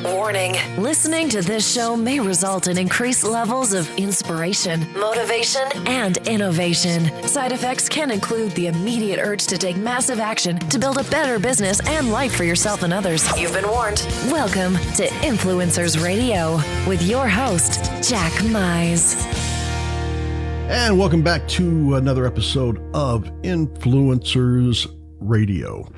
Warning. Listening to this show may result in increased levels of inspiration, motivation, and innovation. Side effects can include the immediate urge to take massive action to build a better business and life for yourself and others. You've been warned. Welcome to Influencers Radio with your host, Jack Mize. And welcome back to another episode of Influencers Radio.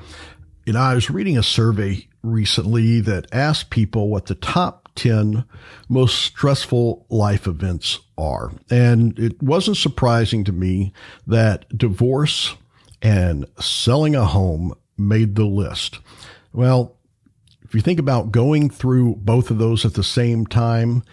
You know, I was reading a survey recently that asked people what the top 10 most stressful life events are. And it wasn't surprising to me that divorce and selling a home made the list. Well, if you think about going through both of those at the same time,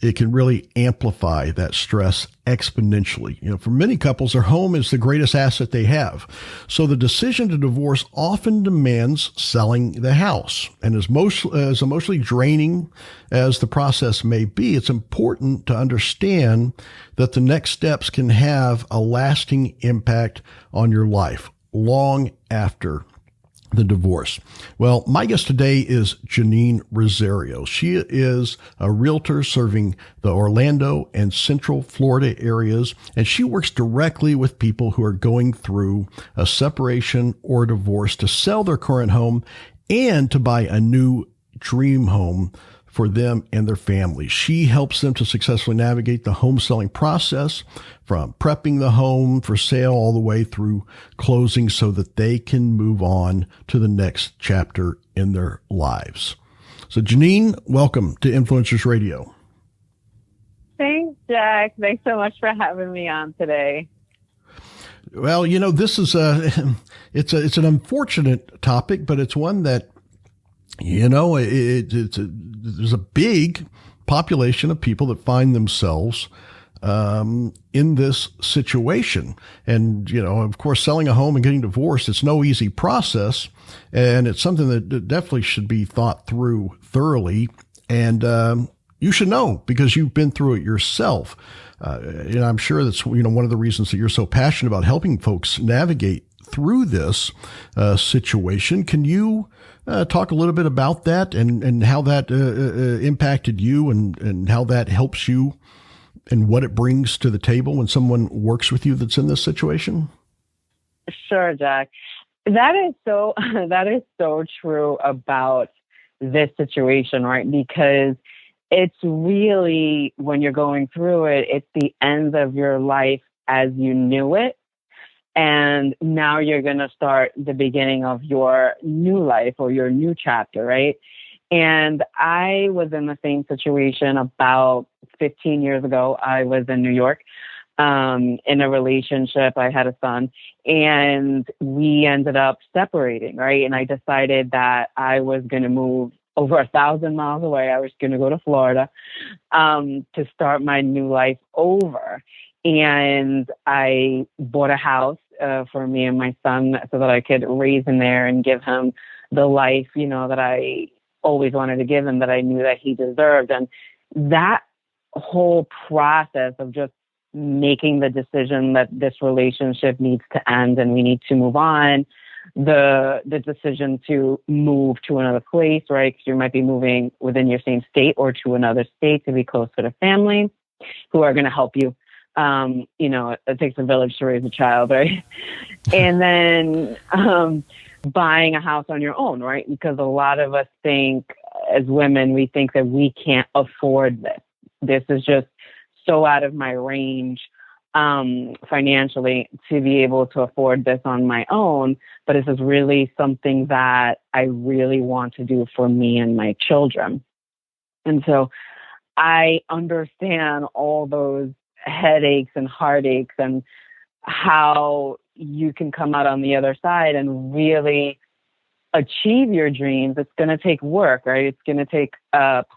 it can really amplify that stress exponentially. You know, for many couples, their home is the greatest asset they have. So the decision to divorce often demands selling the house. And as emotionally draining as the process may be, it's important to understand that the next steps can have a lasting impact on your life long after the divorce. Well, my guest today is Janine Rosario. She is a realtor serving the Orlando and Central Florida areas, and she works directly with people who are going through a separation or divorce to sell their current home and to buy a new dream home for them and their family. She helps them to successfully navigate the home selling process, from prepping the home for sale all the way through closing, so that they can move on to the next chapter in their lives. So Janine, welcome to Influencers Radio. Thanks, Jack. Thanks so much for having me on today. Well, you know, this is it's an unfortunate topic, but it's one that, you know, there's a big population of people that find themselves in this situation. And, you know, of course, selling a home and getting divorced, it's no easy process. And it's something that definitely should be thought through thoroughly. And you should know, because you've been through it yourself. And I'm sure that's, you know, one of the reasons that you're so passionate about helping folks navigate through this situation. Can you talk a little bit about that and how that impacted you and how that helps you and what it brings to the table when someone works with you that's in this situation? Sure, Jack. That is so true about this situation, right? Because it's really, when you're going through it, it's the end of your life as you knew it. And now you're going to start the beginning of your new life or your new chapter, right? And I was in the same situation about 15 years ago. I was in New York in a relationship. I had a son, and we ended up separating, right? And I decided that I was going to move over 1,000 miles away. I was going to go to Florida to start my new life over. And I bought a house for me and my son so that I could raise him there and give him the life, you know, that I always wanted to give him, that I knew that he deserved. And that whole process of just making the decision that this relationship needs to end and we need to move on, the decision to move to another place, right? Because you might be moving within your same state or to another state to be closer to family who are going to help you. You know, it takes a village to raise a child, right? And then buying a house on your own, right? Because a lot of us think, as women, we think that we can't afford this. This is just so out of my range financially to be able to afford this on my own. But this is really something that I really want to do for me and my children. And so I understand all those headaches and heartaches and how you can come out on the other side and really achieve your dreams. It's going to take work, right? It's going to take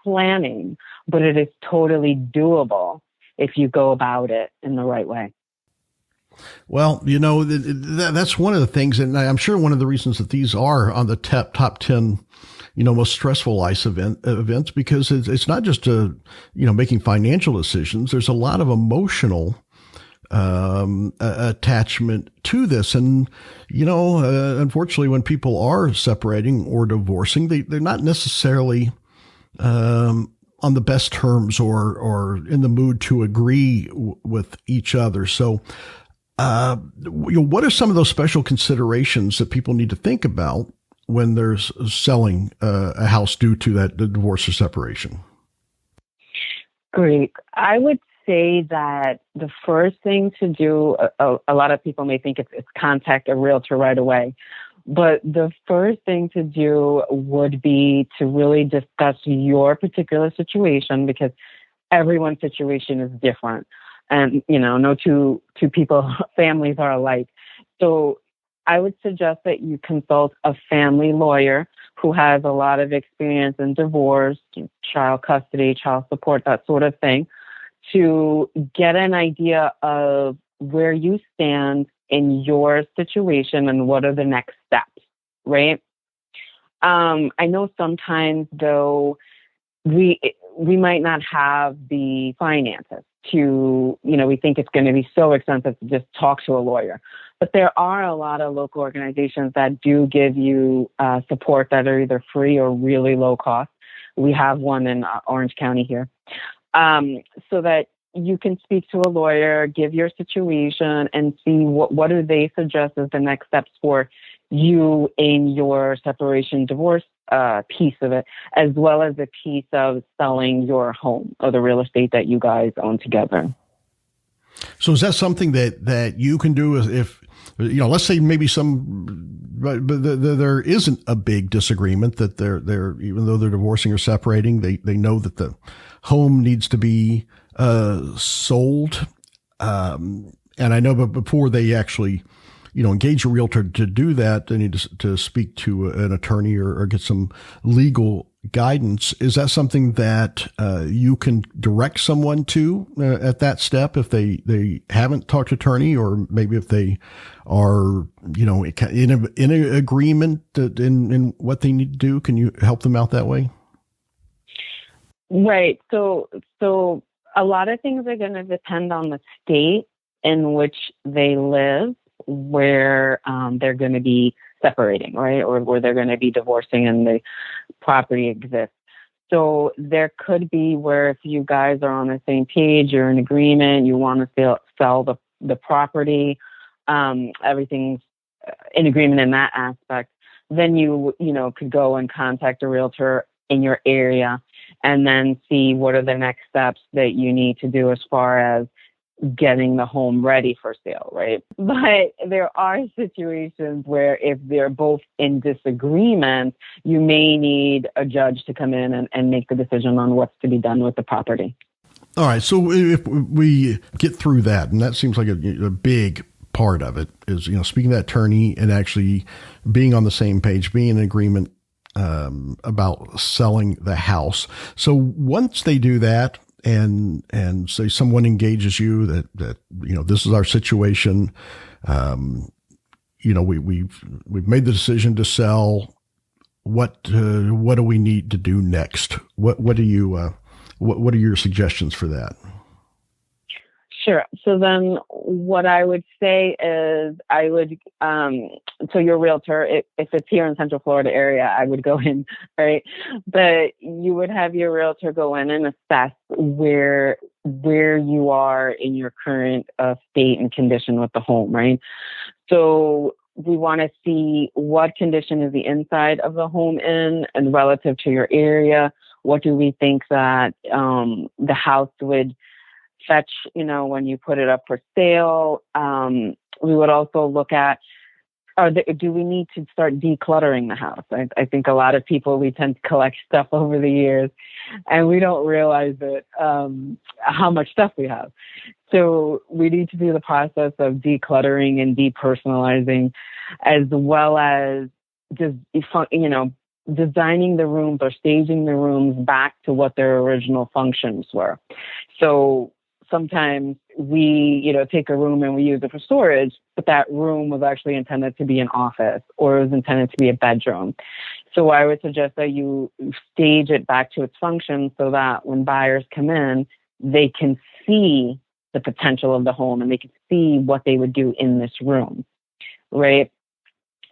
planning, but it is totally doable if you go about it in the right way. Well, you know, that's one of the things, and I'm sure one of the reasons that these are on the top 10, you know, most stressful life events, because it's not just making financial decisions. There's a lot of emotional attachment to this. And, you know, unfortunately, when people are separating or divorcing, they're not necessarily on the best terms or in the mood to agree with each other. So, what are some of those special considerations that people need to think about when there's selling a house due to the divorce or separation? Great. I would say that the first thing to do, a lot of people may think it's contact a realtor right away. But the first thing to do would be to really discuss your particular situation, because everyone's situation is different. And, no two families are alike. So I would suggest that you consult a family lawyer who has a lot of experience in divorce, child custody, child support, that sort of thing, to get an idea of where you stand in your situation and what are the next steps, right? I know sometimes, though, we might not have the finances to, we think it's going to be so expensive to just talk to a lawyer. But there are a lot of local organizations that do give you support that are either free or really low cost. We have one in Orange County here. So that you can speak to a lawyer, give your situation, and see what do they suggest as the next steps for you in your separation divorce piece of it, as well as the piece of selling your home or the real estate that you guys own together. So is that something that you can do if let's say maybe but there isn't a big disagreement, that they're even though they're divorcing or separating, they know that the home needs to be sold. And I know, but before they actually, engage a realtor to do that, they need to speak to an attorney or get some legal guidance. Is that something that you can direct someone to at that step if they haven't talked to attorney, or maybe if they are, in an agreement in what they need to do? Can you help them out that way? Right. So a lot of things are going to depend on the state in which they live, where they're going to be separating, right? Or where they're going to be divorcing and the property exists. So there could be where if you guys are on the same page, you're in agreement, you want to sell the property, everything's in agreement in that aspect, then you could go and contact a realtor in your area and then see what are the next steps that you need to do as far as getting the home ready for sale, right? But there are situations where if they're both in disagreement, you may need a judge to come in and make the decision on what's to be done with the property. All right. So if we get through that, and that seems like a big part of it is, speaking to that attorney and actually being on the same page, being in agreement about selling the house. So once they do that, and say someone engages you that this is our situation, we've made the decision to sell. What do we need to do next? What are your suggestions for that? Sure. So then what I would say is so your realtor, if it's here in Central Florida area, I would go in, right? But you would have your realtor go in and assess where you are in your current state and condition with the home, right? So we want to see what condition is the inside of the home in, and relative to your area, what do we think that the house would fetch, when you put it up for sale. We would also look at, do we need to start decluttering the house? I think a lot of people, we tend to collect stuff over the years and we don't realize how much stuff we have. So we need to do the process of decluttering and depersonalizing, as well as just, designing the rooms or staging the rooms back to what their original functions were. So sometimes we, take a room and we use it for storage, but that room was actually intended to be an office, or it was intended to be a bedroom. So I would suggest that you stage it back to its function so that when buyers come in, they can see the potential of the home and they can see what they would do in this room, right?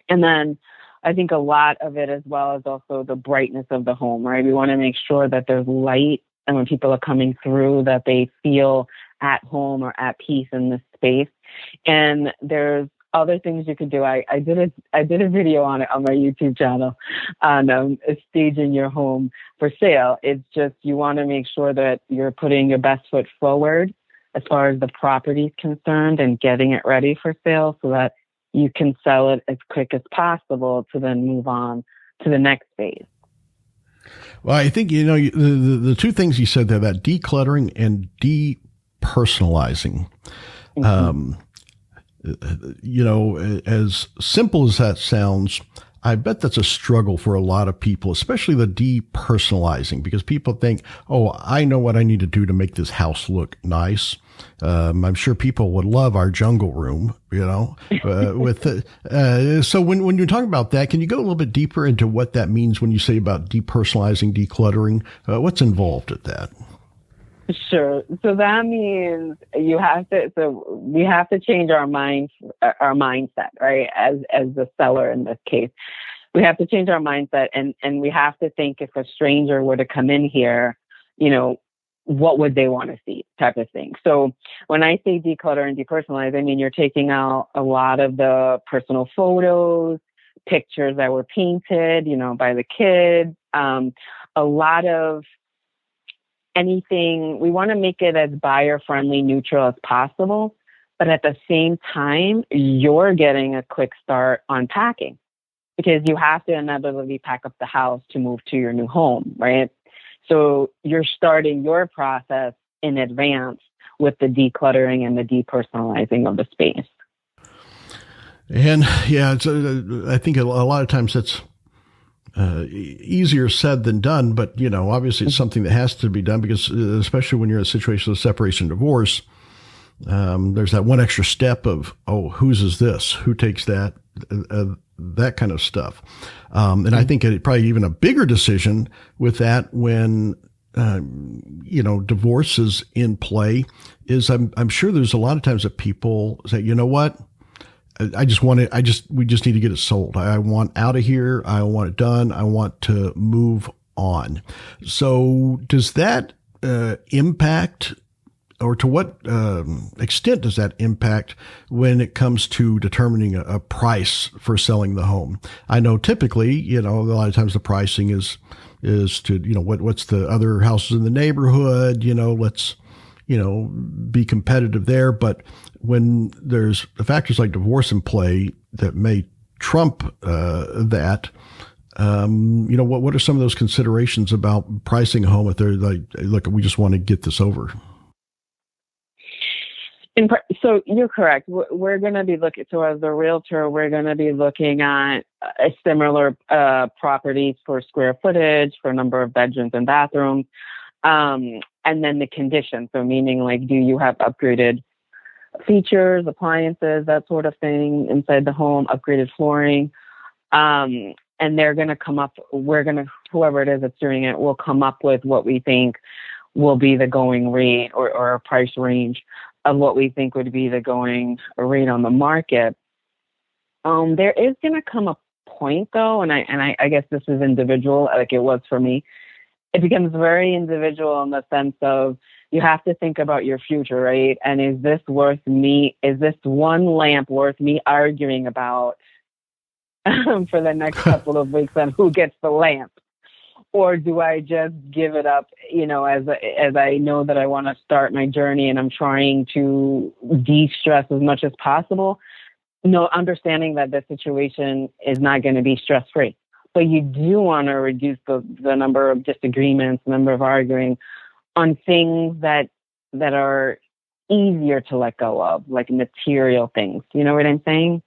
And then I think a lot of it as well is also the brightness of the home, right? We want to make sure that there's light, and when people are coming through, that they feel at home or at peace in this space. And there's other things you could do. I did a video on it on my YouTube channel on staging your home for sale. It's just, you want to make sure that you're putting your best foot forward as far as the property is concerned and getting it ready for sale so that you can sell it as quick as possible to then move on to the next phase. Well, I think, the two things you said there, that decluttering and depersonalizing, Mm-hmm. As simple as that sounds, I bet that's a struggle for a lot of people, especially the depersonalizing, because people think, oh, I know what I need to do to make this house look nice. I'm sure people would love our jungle room, so when you're talking about that, can you go a little bit deeper into what that means when you say about depersonalizing, decluttering? What's involved at that? Sure. So that means we have to change our mindset, right? As the seller in this case, we have to change our mindset, and we have to think, if a stranger were to come in here, what would they want to see, type of thing. So when I say declutter and depersonalize, I mean, you're taking out a lot of the personal photos, pictures that were painted, by the kids, a lot of anything. We want to make it as buyer friendly, neutral as possible. But at the same time, you're getting a quick start on packing, because you have to inevitably pack up the house to move to your new home, right? So you're starting your process in advance with the decluttering and the depersonalizing of the space. And yeah, I think a lot of times that's easier said than done, but obviously it's something that has to be done, because especially when you're in a situation of separation, divorce, there's that one extra step of, oh, whose is this? Who takes that? That kind of stuff. And I think it probably even a bigger decision with that when, divorce is in play is I'm sure there's a lot of times that people say, you know what? we just need to get it sold. I want out of here. I want it done. I want to move on. So does that impact, or to what extent does that impact when it comes to determining a price for selling the home? I know typically, a lot of times the pricing is to, what's the other houses in the neighborhood, let's, be competitive there. But when there's factors like divorce in play that may trump that, what are some of those considerations about pricing a home if they're like, look, we just want to get this over? So you're correct. We're going to be looking, so as a realtor, we're going to be looking at similar properties for square footage, for number of bedrooms and bathrooms, and then the condition. So meaning like, do you have upgraded features, appliances, that sort of thing inside the home, upgraded flooring? And they're going to come up, whoever it is that's doing it will come up with what we think will be the going rate or a price range of what we think would be the going rate on the market. There is going to come a point though, and I guess this is individual, like it was for me. It becomes very individual in the sense of you have to think about your future, right? And is this one lamp worth me arguing about for the next couple of weeks on who gets the lamp? Or do I just give it up, as I know that I want to start my journey and I'm trying to de-stress as much as possible? No, understanding that the situation is not going to be stress-free. But you do want to reduce the number of disagreements, the number of arguing on things that are easier to let go of, like material things. You know what I'm saying?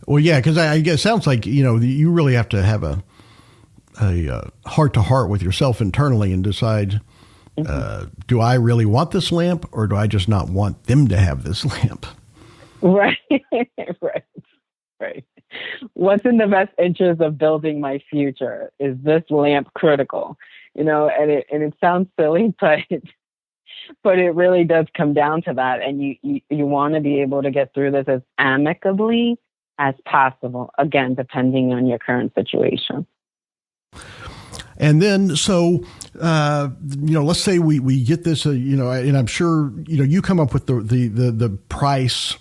Well, yeah, because I guess it sounds like, you really have to have a heart-to-heart with yourself internally and decide, do I really want this lamp, or do I just not want them to have this lamp? Right, right. What's in the best interest of building my future? Is this lamp critical? And it sounds silly, but it really does come down to that. And you want to be able to get through this as amicably as possible, again, depending on your current situation. And then, so, let's say we get this, and I'm sure, you come up with the price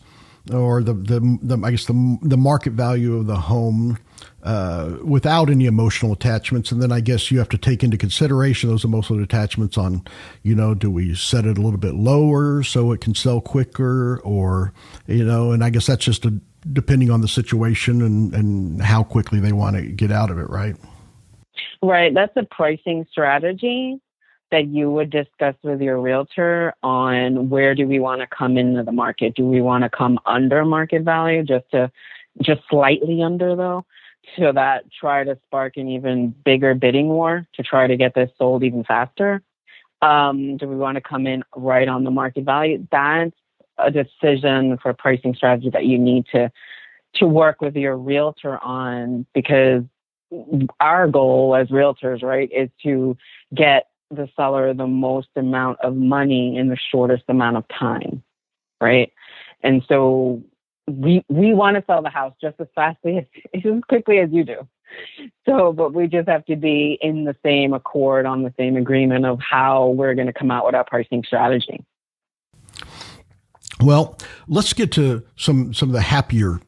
or the I guess the market value of the home, without any emotional attachments. And then I guess you have to take into consideration those emotional attachments on, do we set it a little bit lower so it can sell quicker, or, and I guess that's just depending on the situation and how quickly they want to get out of it, right? Right. That's a pricing strategy that you would discuss with your realtor on where do we want to come into the market? Do we want to come under market value, just slightly under though, so that try to spark an even bigger bidding war to try to get this sold even faster? Do we want to come in right on the market value? That's a decision for pricing strategy that you need to work with your realtor on, because our goal as realtors, right, is to get the seller the most amount of money in the shortest amount of time, right? And so we want to sell the house just as quickly as you do. So, but we just have to be in the same accord, on the same agreement of how we're going to come out with our pricing strategy. Well, let's get to some of the happier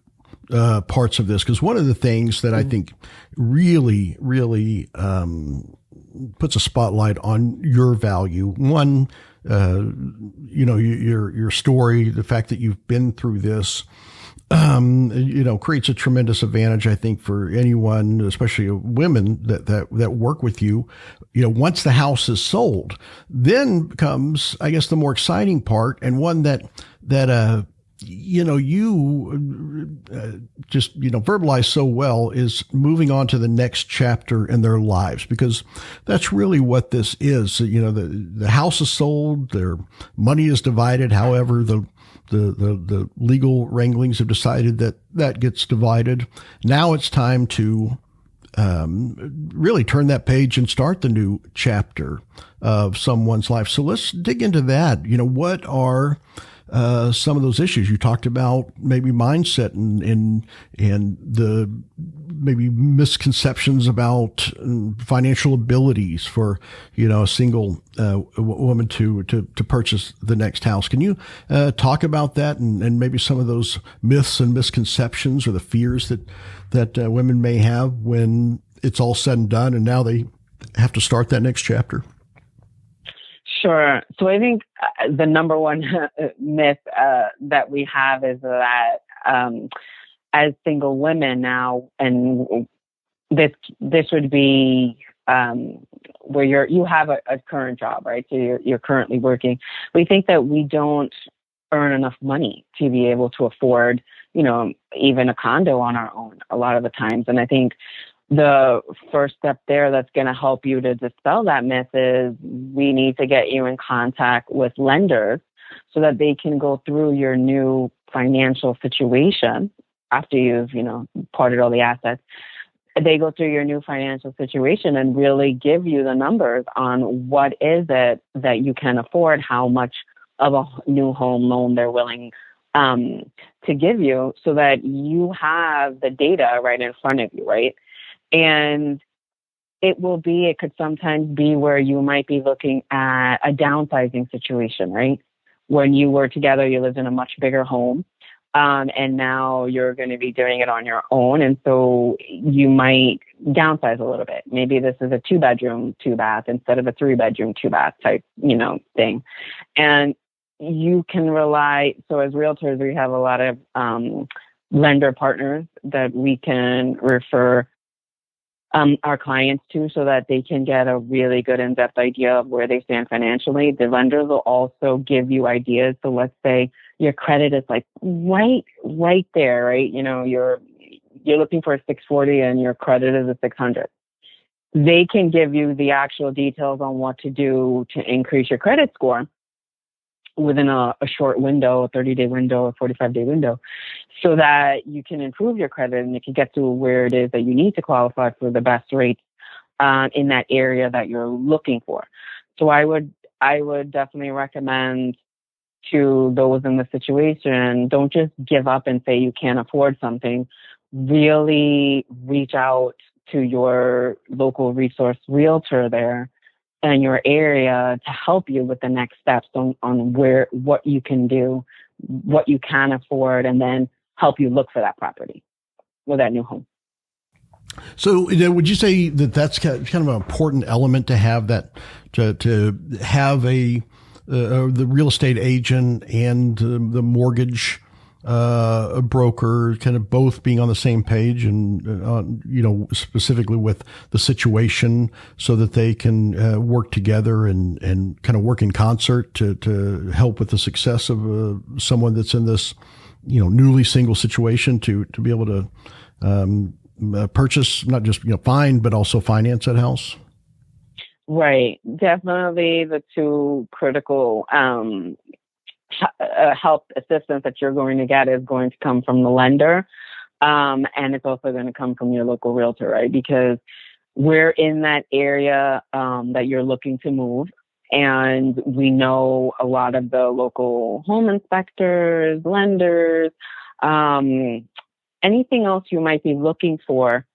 parts of this, because one of the things that I think really, really puts a spotlight on your value, one, your story, the fact that you've been through this, creates a tremendous advantage, I think, for anyone, especially women that work with you. Once the house is sold, then comes, I guess, the more exciting part, and one that you just verbalize so well, is moving on to the next chapter in their lives, because that's really what this is. The house is sold, their money is divided. However, the legal wranglings have decided that gets divided. Now it's time to really turn that page and start the new chapter of someone's life. So let's dig into that. What are some of those issues you talked about? Maybe mindset and the maybe misconceptions about financial abilities for a single woman to purchase the next house. Can you talk about that and maybe some of those myths and misconceptions or the fears that women may have when it's all said and done and now they have to start that next chapter? Sure. So I think the number one myth that we have is that as single women now, and this would be where you have a current job, right? So you're currently working. We think that we don't earn enough money to be able to afford, even a condo on our own a lot of the times. And I think the first step there that's going to help you to dispel that myth is we need to get you in contact with lenders so that they can go through your new financial situation after you've, parted all the assets. They go through your new financial situation and really give you the numbers on what is it that you can afford, how much of a new home loan they're willing to give you, so that you have the data right in front of you, right? And it could sometimes be where you might be looking at a downsizing situation, right? When you were together, you lived in a much bigger home, and now you're going to be doing it on your own. And so you might downsize a little bit. Maybe this is a 2-bedroom, 2-bath instead of a 3-bedroom, 2-bath type, thing. And you can rely, so as realtors, we have a lot of lender partners that we can refer our clients to, so that they can get a really good in-depth idea of where they stand financially. The lenders will also give you ideas. So let's say your credit is like right there, right? You're looking for a 640 and your credit is a 600. They can give you the actual details on what to do to increase your credit score within a short window, a 30-day window, a 45-day window, so that you can improve your credit and you can get to where it is that you need to qualify for the best rates in that area that you're looking for. So I would definitely recommend to those in the situation, don't just give up and say you can't afford something. Really reach out to your local resource realtor there in your area to help you with the next steps on what you can do, what you can afford, and then help you look for that property or that new home. So would you say that that's kind of an important element to have that, to have the real estate agent and the mortgage broker kind of both being on the same page and, specifically with the situation so that they can work together and kind of work in concert to help with the success of someone that's in this, newly single situation to be able to purchase, not just, find, but also finance that house? Right. Definitely the two critical help assistance that you're going to get is going to come from the lender. And it's also going to come from your local realtor, right? Because we're in that area that you're looking to move. And we know a lot of the local home inspectors, lenders, anything else you might be looking for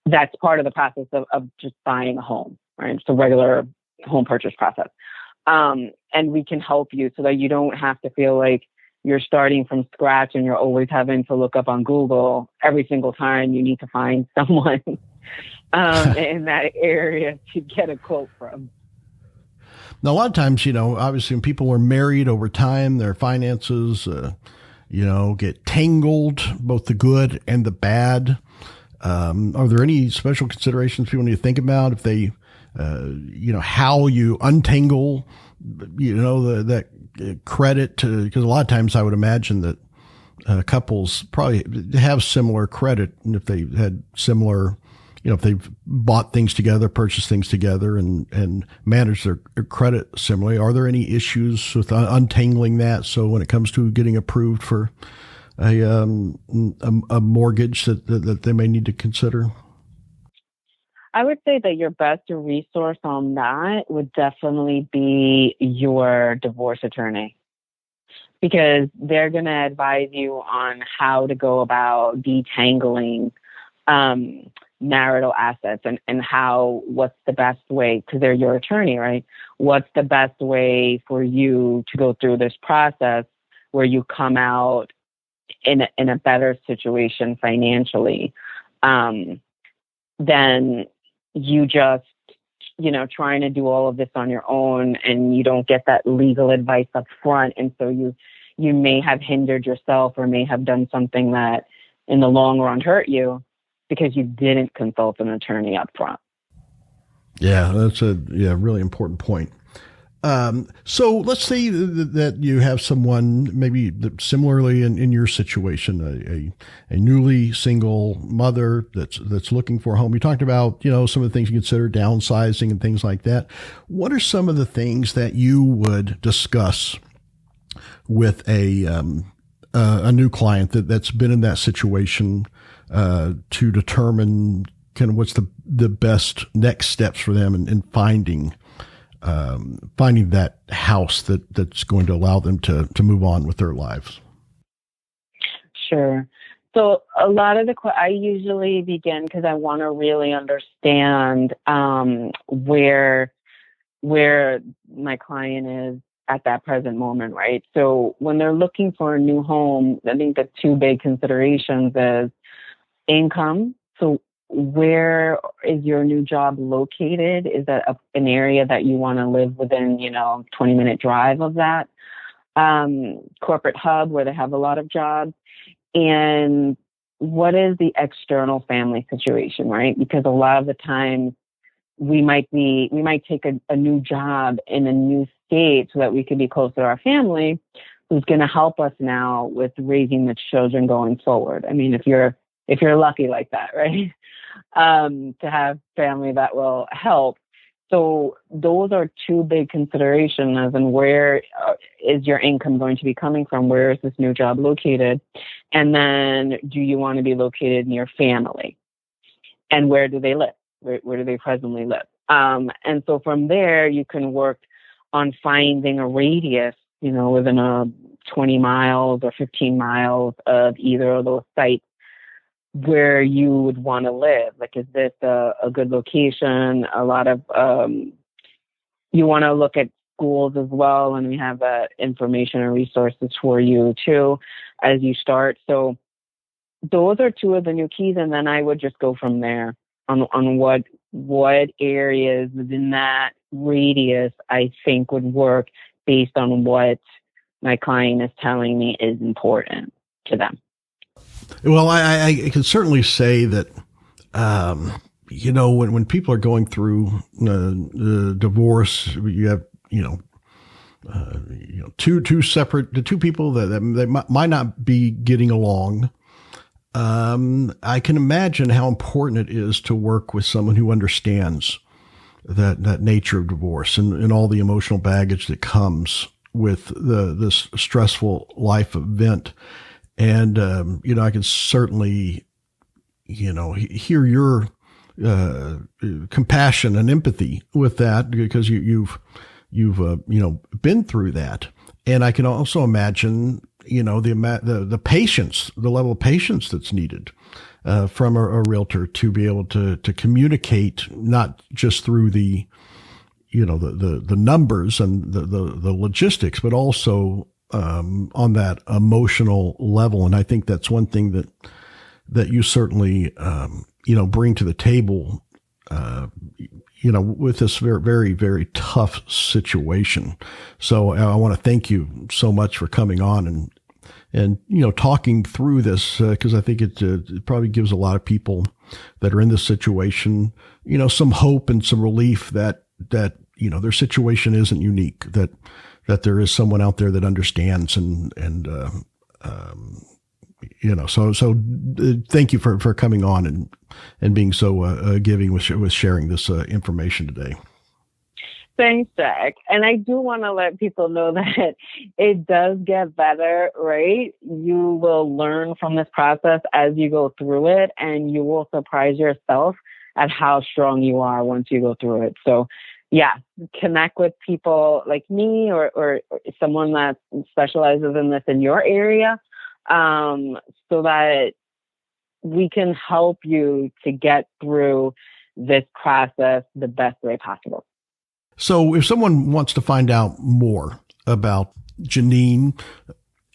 that's part of the process of just buying a home, right? It's a regular home purchase process. And we can help you so that you don't have to feel like you're starting from scratch and you're always having to look up on Google every single time you need to find someone in that area to get a quote from. Now, a lot of times, obviously when people are married over time, their finances, get tangled, both the good and the bad. Are there any special considerations people need to think about if they, how you untangle, that credit to, because a lot of times I would imagine that couples probably have similar credit. And if they had similar, if they've bought things together, purchased things together and managed their credit similarly, are there any issues with untangling that? So when it comes to getting approved for a mortgage that they may need to consider? I would say that your best resource on that would definitely be your divorce attorney, because they're going to advise you on how to go about detangling marital assets and what's the best way, because they're your attorney, right? What's the best way for you to go through this process where you come out in a better situation financially than you just, trying to do all of this on your own and you don't get that legal advice up front. And so you may have hindered yourself or may have done something that in the long run hurt you because you didn't consult an attorney up front. Yeah, that's a really important point. So let's say that you have someone maybe similarly in your situation, a newly single mother that's looking for a home. You talked about, some of the things you consider, downsizing and things like that. What are some of the things that you would discuss with a new client that's been in that situation, to determine kind of what's the best next steps for them in finding that house that's going to allow them to move on with their lives? Sure. So a lot of I usually begin because I want to really understand where my client is at that present moment, right? So when they're looking for a new home, I think the two big considerations is income. So where is your new job located? Is that an area that you want to live within, 20-minute drive of that corporate hub where they have a lot of jobs? And what is the external family situation, right? Because a lot of the times we might take a new job in a new state so that we can be closer to our family, who's going to help us now with raising the children going forward. I mean, if you're lucky like that, right? To have family that will help. So those are two big considerations, as in where is your income going to be coming from? Where is this new job located? And then do you want to be located near family? And where do they live? Where do they presently live? And so from there, you can work on finding a radius, within a 20 miles or 15 miles of either of those sites where you would want to live. Like, is this a good location? A lot of, you want to look at schools as well, and we have information and resources for you too as you start. So those are two of the new keys, and then I would just go from there on what areas within that radius I think would work based on what my client is telling me is important to them. Well, I can certainly say that, when people are going through divorce, you have, two separate, two people that might not be getting along. I can imagine how important it is to work with someone who understands that nature of divorce and all the emotional baggage that comes with this stressful life event. And, I can certainly, hear your compassion and empathy with that, because you've been through that. And I can also imagine, the patience, the level of patience that's needed from a realtor to be able to communicate, not just through the numbers and the logistics, but also on that emotional level. And I think that's one thing that you certainly bring to the table, with this very, very, very tough situation. So I want to thank you so much for coming on and talking through this, because I think it probably gives a lot of people that are in this situation, some hope and some relief that their situation isn't unique, that there is someone out there that understands so thank you for coming on and being so giving with sharing this information today. Thanks, Jack. And I do want to let people know that it does get better, right? You will learn from this process as you go through it, and you will surprise yourself at how strong you are once you go through it. So yeah, connect with people like me or someone that specializes in this in your area, so that we can help you to get through this process the best way possible. So if someone wants to find out more about Janine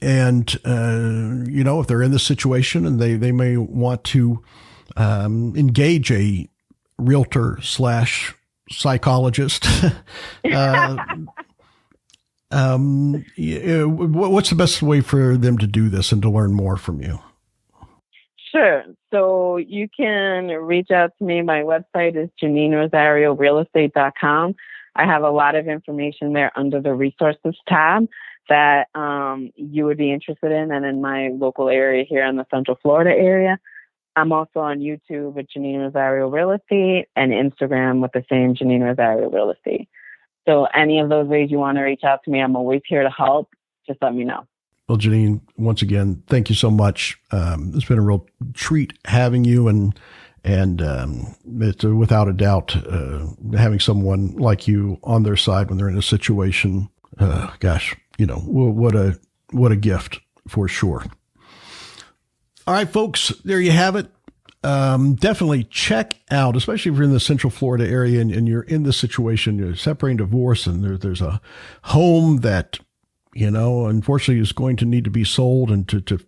and, if they're in this situation and they may want to engage a realtor / psychologist, what's the best way for them to do this and to learn more from you? Sure. So you can reach out to me. My website is JanineRosarioRealEstate.com. I have a lot of information there under the resources tab that you would be interested in, and in my local area here in the Central Florida area. I'm also on YouTube with Janine Rosario Real Estate and Instagram with the same Janine Rosario Real Estate. So any of those ways you want to reach out to me, I'm always here to help. Just let me know. Well, Janine, once again, thank you so much. It's been a real treat having you, and it's without a doubt having someone like you on their side when they're in a situation. What a gift for sure. All right, folks, there you have it. Definitely check out, especially if you're in the Central Florida area and you're in this situation, you're separating, divorce, and there's a home that, unfortunately is going to need to be sold, and to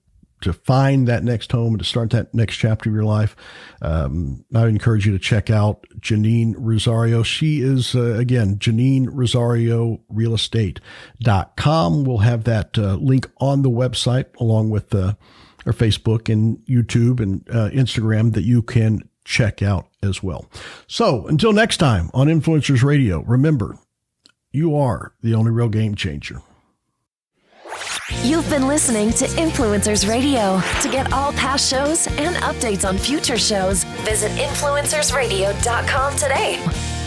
find that next home and to start that next chapter of your life. I encourage you to check out Janine Rosario. She is, again, Janine Rosario realestate.com. We'll have that link on the website along with or Facebook and YouTube and Instagram that you can check out as well. So until next time on Influencers Radio, remember, you are the only real game changer. You've been listening to Influencers Radio. To get all past shows and updates on future shows, visit influencersradio.com today.